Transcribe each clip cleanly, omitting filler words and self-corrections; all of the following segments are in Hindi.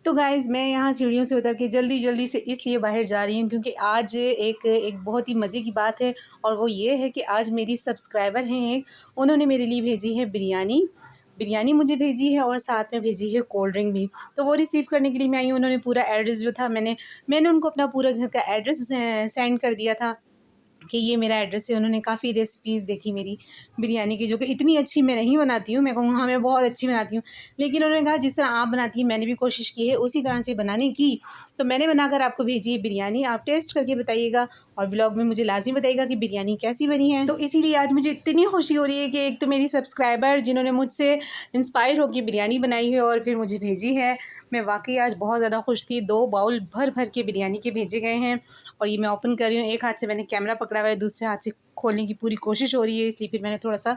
तो गाइज़ मैं यहाँ सीढ़ियों से उतर के जल्दी जल्दी से इसलिए बाहर जा रही हूँ क्योंकि आज एक बहुत ही मज़े की बात है और वो ये है कि आज मेरी सब्सक्राइबर हैं एक, उन्होंने मेरे लिए भेजी है बिरयानी मुझे भेजी है और साथ में भेजी है कोल्ड ड्रिंक भी। तो वो रिसीव करने के लिए मैं आई हूँ। उन्होंने पूरा एड्रेस जो था मैंने उनको अपना पूरा घर का एड्रेस सेंड कर दिया था कि ये मेरा एड्रेस है। उन्होंने काफ़ी रेसिपीज़ देखी मेरी बिरयानी की, जो कि इतनी अच्छी मैं नहीं बनाती हूँ। मैं कहूँगा हाँ मैं बहुत अच्छी बनाती हूँ, लेकिन उन्होंने कहा जिस तरह आप बनाती हैं मैंने भी कोशिश की है उसी तरह से बनाने की। तो मैंने बनाकर आपको भेजी है बिरयानी, आप टेस्ट करके बताइएगा और ब्लॉग में मुझे लाजमी बताइएगा कि बिरयानी कैसी बनी है। तो इसीलिए आज मुझे इतनी खुशी हो रही है कि एक तो मेरी सब्सक्राइबर जिन्होंने मुझसे इंस्पायर होकर बिरयानी बनाई है और फिर मुझे भेजी है, मैं वाकई आज बहुत ज़्यादा खुश थी। 2 बाउल भर भर के बिरयानी के भेजे गए हैं और ये मैं ओपन कर रही हूँ। एक हाथ से मैंने कैमरा पकड़ा हुआ है, दूसरे हाथ से खोलने की पूरी कोशिश हो रही है, इसलिए फिर मैंने थोड़ा सा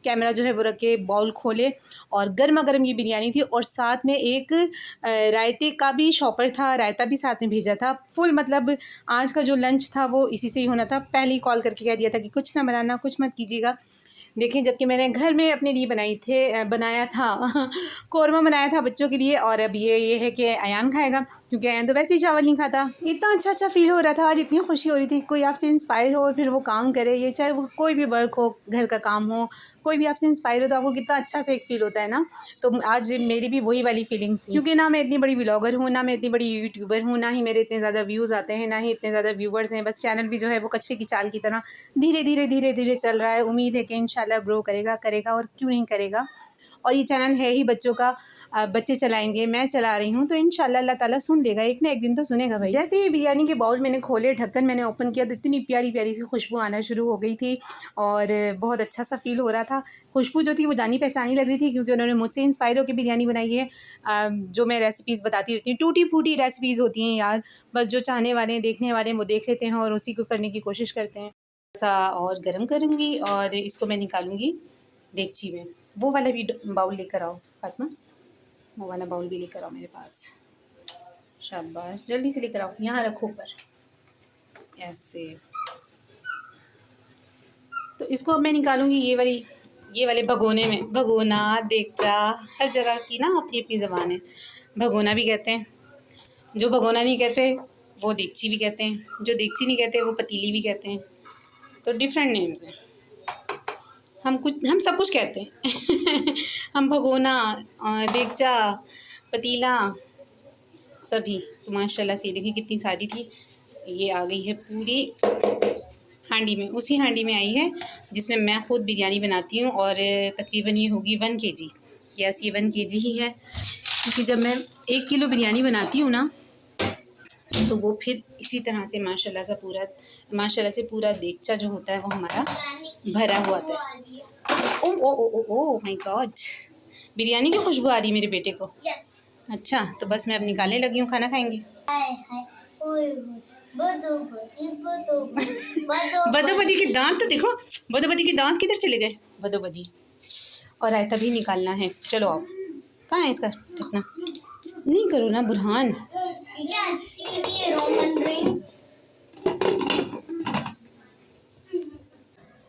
कैमरा जो है वो रख के बाउल खोले। और गर्मा गर्म ये बिरयानी थी और साथ में एक रायते का भी शॉपर था, रायता भी साथ में भेजा था। फुल मतलब आज का जो लंच था वो इसी से ही होना था। पहले ही कॉल करके कह दिया था कि कुछ ना बनाना, कुछ मत कीजिएगा। देखिए जबकि मैंने घर में अपने लिए बनाया था कौरमा बनाया था बच्चों के लिए, और अब ये है कि अयान खाएगा क्योंकि अयान तो वैसे ही चावल नहीं खाता। इतना अच्छा फील हो रहा था आज, इतनी खुशी हो रही थी। कोई आपसे इंस्पायर हो फिर वो काम करे, ये चाहे वो कोई भी वर्क हो, घर का काम हो, कोई भी आपसे इंस्पायर हो तो आपको कितना अच्छा से एक फ़ील होता है ना। तो आज मेरी भी वही वाली फीलिंग्स थी, क्योंकि ना मैं इतनी बड़ी व्लॉगर हूँ, ना मैं इतनी बड़ी यूट्यूबर हूँ, ना ही मेरे इतने ज़्यादा व्यूज़ आते हैं, ना ही इतने ज़्यादा व्यूवर्स हैं। बस चैनल भी जो है वो कचरे की चाल की तरह धीरे धीरे चल रहा है। उम्मीद है कि इंशाल्लाह ग्रो करेगा और क्यों नहीं करेगा। और ये चैनल है ही बच्चों का, बच्चे चलाएंगे, मैं चला रही हूँ, तो इंशाल्लाह अल्लाह ताला सुन लेगा, एक ना एक दिन तो सुनेगा भाई। जैसे ही बिरयानी के बाउल मैंने खोले, ढक्कन मैंने ओपन किया तो इतनी प्यारी प्यारी सी खुशबू आना शुरू हो गई थी और बहुत अच्छा सा फील हो रहा था। खुशबू जो थी वो जानी पहचानी लग रही थी क्योंकि उन्होंने मुझसे इंस्पायर होकर बिरयानी बनाई है। जो मैं रेसिपीज़ बताती रहती हूँ, टूटी फूटी रेसिपीज़ होती हैं यार, बस जो चाहने वाले हैं, देखने वाले हैं वो देख लेते हैं और उसी को करने की कोशिश करते हैं। सा और गर्म करूँगी और इसको मैं निकालूंगी देगची में। वो वाला भी बाउल लेकर आओ फातिमा, वो वाला बाउल भी लेकर आओ मेरे पास। शाबाश, जल्दी से लेकर आओ, यहाँ रखो ऊपर ऐसे। तो इसको अब मैं निकालूंगी ये वाले भगोने में। भगोना, देगचा, हर जगह की ना अपनी अपनी ज़बान है। भगोना भी कहते हैं, जो भगोना नहीं कहते वो देगची भी कहते हैं, जो देगची नहीं कहते वो पतीली भी कहते हैं। तो डिफरेंट नेम्स हैं। हम सब कुछ कहते हैं हम भगोना, देगचा, पतीला, सभी। तो माशाल्लाह से देखिए कितनी सारी थी। ये आ गई है पूरी हांडी में, उसी हांडी में आई है जिसमें मैं ख़ुद बिरयानी बनाती हूँ और तकरीबन ये होगी 1 kg। यस, ये 1 kg ही है क्योंकि जब मैं 1 किलो बिरयानी बनाती हूँ ना तो वो फिर इसी तरह से माशाल्लाह से पूरा देगचा जो होता है वो हमारा भरा हुआ था। ओ ओ ओ ओ ओ माय गॉड, बिरयानी की खुशबू आ रही है मेरे बेटे को। अच्छा, तो बस मैं अब निकालने लगी हूँ, खाना खाएंगे। बदोबदी के दांत तो देखो, बदोबदी के दांत किधर चले गए। बदोबदी और रायता भी निकालना है। चलो आओ, कहाँ है इसका ढकना? नहीं करो ना बुरहान।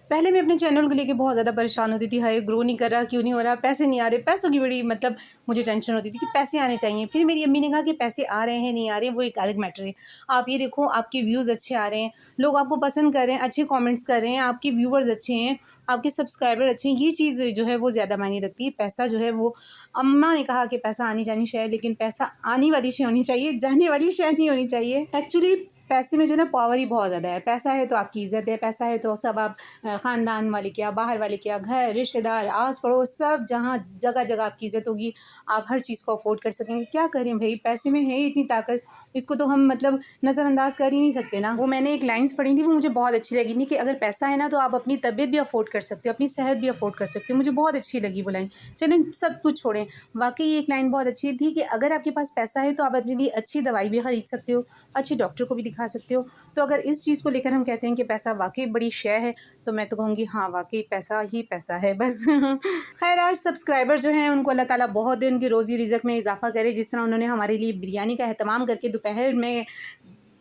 पहले मैं अपने चैनल को लेके बहुत ज़्यादा परेशान होती थी, हाय ग्रो नहीं कर रहा, क्यों नहीं हो रहा, पैसे नहीं आ रहे। पैसों की बड़ी मतलब मुझे टेंशन होती थी कि पैसे आने चाहिए। फिर मेरी अम्मी ने कहा कि पैसे आ रहे हैं नहीं आ रहे वो एक अलग मैटर है। आप ये देखो, आपके व्यूज़ अच्छे आ रहे हैं, लोग आपको पसंद कर रहे हैं, अच्छे कमेंट्स कर रहे हैं, आपके व्यूवर्स अच्छे हैं, आपके सब्सक्राइबर अच्छे हैं, ये चीज़ जो है वो ज़्यादा मायने रखती है। पैसा जो है वो, अम्मा ने कहा कि पैसा आनी जानी शय, लेकिन पैसा आने वाली शय होनी चाहिए, जाने वाली शय नहीं होनी चाहिए। एक्चुअली पैसे में जो ना पावर ही बहुत ज़्यादा है। पैसा है तो आपकी इज़्ज़त है, पैसा है तो सब आप ख़ानदान वाले क्या, बाहर वाले क्या, घर रिश्तेदार आस पड़ोस सब जहाँ जगह जगह आपकी इज़्ज़त होगी, आप हर चीज़ को अफोर्ड कर सकेंगे। क्या करें भाई, पैसे में है इतनी ताकत, इसको तो हम मतलब नज़रअंदाज कर ही नहीं सकते ना। वो मैंने एक लाइन्स पढ़ी थी, वो मुझे बहुत अच्छी लगी थी कि अगर पैसा है ना तो आप अपनी तबीयत भी अफोर्ड कर सकते हो, अपनी सेहत भी अफोर्ड कर सकते हो। मुझे बहुत अच्छी लगी वो लाइन। चलें सब कुछ छोड़ें, वाकई एक लाइन बहुत अच्छी थी कि अगर आपके पास पैसा है तो आप अपने लिए अच्छी दवाई भी ख़रीद सकते हो, अच्छे डॉक्टर को भी दिखा सकते हो। तो अगर इस चीज़ को लेकर हम कहते हैं कि पैसा वाकई बड़ी शय है, तो मैं तो कहूँगी हाँ वाकई पैसा ही पैसा है बस। खैर, आज सब्सक्राइबर जो हैं उनको अल्लाह ताला बहुत दे, उनकी रोज़ी रिज़्क में इजाफ़ा करे। जिस तरह उन्होंने हमारे लिए बिरयानी का एहतमाम करके दोपहर में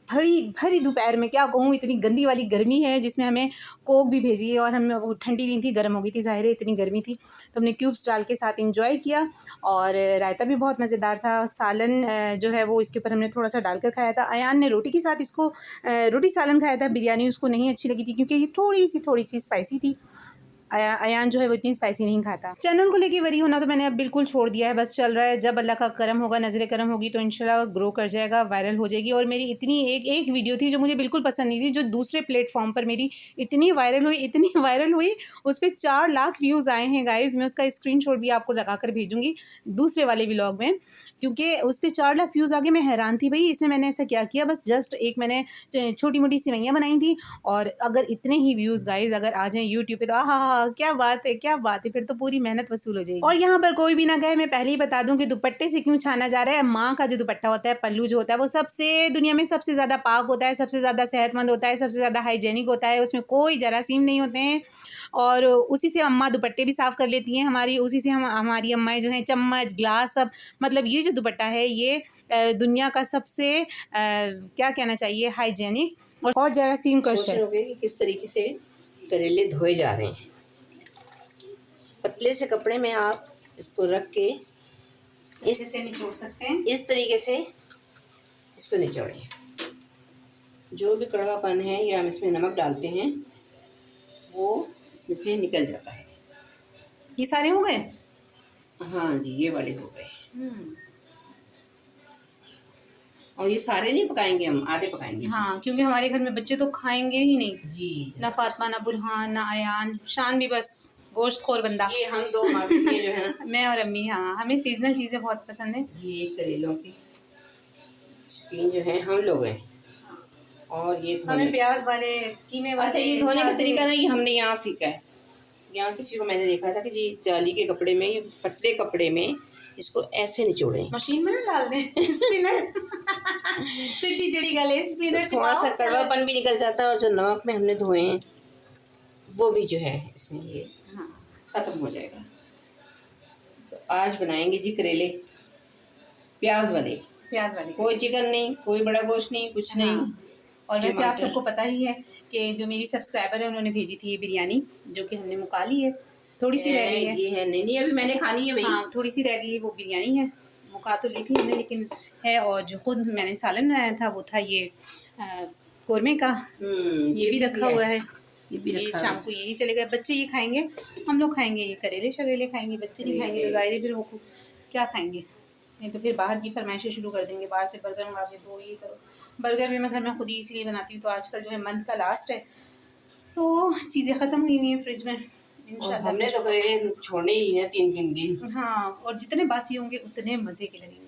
भरी भरी दोपहर में, क्या कहूँ, इतनी गंदी वाली गर्मी है जिसमें हमें कोक भी भेजी है, और हम वो ठंडी नहीं थी, गर्म हो गई थी, ज़ाहिर है इतनी गर्मी थी। तो हमने क्यूब्स डाल के साथ इंजॉय किया, और रायता भी बहुत मज़ेदार था। सालन जो है वो इसके ऊपर हमने थोड़ा सा डालकर खाया था। अयान ने रोटी के साथ इसको रोटी सालन खाया था। बिरयानी उसको नहीं अच्छी लगी थी क्योंकि ये थोड़ी सी स्पाइसी थी। अयान जो है वो इतनी स्पाइसी नहीं खाता। चैनल को लेके वरी होना तो मैंने अब बिल्कुल छोड़ दिया है, बस चल रहा है। जब अल्लाह का करम होगा, नज़र करम होगी, तो इंशाल्लाह ग्रो कर जाएगा, वायरल हो जाएगी। और मेरी इतनी एक वीडियो थी जो मुझे बिल्कुल पसंद नहीं थी, जो दूसरे प्लेटफॉर्म पर मेरी इतनी वायरल हुई, उस पर 4 लाख व्यूज़ आए हैं गाइज़। मैं उसका स्क्रीनशॉट भी आपको लगा कर भेजूँगी दूसरे वाले व्लॉग में, क्योंकि उस पर 4 लाख व्यूज़ आ गए। मैं हैरान थी भाई, इसमें मैंने ऐसा क्या किया। बस जस्ट एक मैंने छोटी मोटी सिवैयाँ बनाई थी, और अगर इतने ही व्यूज़ गाइज़ अगर आ जाएँ यूट्यूब पे, तो आहा, क्या बात है, क्या बात है, फिर तो पूरी मेहनत वसूल हो जाएगी। और यहाँ पर कोई भी ना कहे, मैं पहले ही बता दूँ कि दुपट्टे से क्यों छाना जा रहा है। माँ का जो दुपट्टा होता है, पल्लू जो होता है, वो सबसे दुनिया में सबसे ज़्यादा पाक होता है, सबसे ज़्यादा सेहतमंद होता है, सबसे ज़्यादा हाइजेनिक होता है, उसमें कोई जरासीम नहीं होते हैं। और उसी से अम्मा दुपट्टे भी साफ़ कर लेती हैं हमारी, उसी से हमारी अम्माएँ जो हैं चम्मच ग्लास सब, मतलब ये जो दुपट्टा है ये दुनिया का सबसे क्या कहना चाहिए, हाइजेनिक और जरासीम कश है। कि किस तरीके से करेले धोए जा रहे हैं। पतले से कपड़े में आप इसको रख के से निचोड़ सकते हैं, इस तरीके से इसको निचोड़ें। जो भी कड़वापन है या हम इसमें नमक डालते हैं वो इसमें से निकल जाता है। ये सारे हो गए? हाँ जी, ये वाले हो गए। और ये सारे नहीं पकाएंगे, हम आधे पकाएंगे। हाँ, क्योंकि हमारे घर में बच्चे तो खाएंगे ही नहीं जी। ना फातिमा, ना बुरहान, ना अयान। शान भी बस गोश्त खोर बंदा। ये हम दो ये जो है ना मैं और अम्मी, हाँ, हमें सीजनल चीज़ें बहुत पसंद है। ये करेलों की शौकीन जो है हम लोग हैं। और ये हमें प्याज वाले, कीमे वाले। अच्छा, ये धोने का तरीका ना ये हमने यहाँ सीखा है। यहाँ किसी को मैंने देखा था कि जी जाली के कपड़े में, ये पतले कपड़े में इसको ऐसे निचोड़ें। मशीन में ना डाल दें स्पिनर सीधी चिड़ी गले स्पिनर, तो थोड़ा सा कड़वापन भी निकल जाता है, और जो नमक में हमने धोए हैं वो भी जो है इसमें ये ख़त्म हो जाएगा। तो आज बनाएंगे जी करेले प्याज वाले। कोई चिकन नहीं, कोई बड़ा गोश्त नहीं, कुछ नहीं। और वैसे आप सबको पता ही है कि जो मेरी सब्सक्राइबर है उन्होंने भेजी थी ये बिरयानी, जो कि हमने मुका ली है, थोड़ी सी रह गई है। ये है नहीं अभी मैंने खानी है भाई। हाँ, थोड़ी सी रह गई है, वो बिरयानी है, मुका तो ली थी हमने लेकिन है। और जो खुद मैंने सालन बनाया था वो था ये कोरमे का, ये भी रखा हुआ है। ये शाम को यही चलेगा। बच्चे ये खाएंगे, हम लोग खाएंगे ये करेले शरेले खाएंगे, बच्चे नहीं खाएंगे तो ज़ाहिर फिर वो क्या खाएंगे, नहीं तो फिर बाहर की फरमाइशें शुरू कर देंगे, बाहर से बर्गर मंगा के दो, ये करो। बर्गर भी मैं घर में खुद ही इसलिए बनाती हूँ, तो आजकल जो है मंथ का लास्ट है तो चीज़ें ख़त्म हुई हुई हैं फ्रिज में। इंशाल्लाह हमने तो करेले छोड़ने ही है 3-3 दिन। हाँ, और जितने बासी होंगे उतने मज़े के लगेंगे।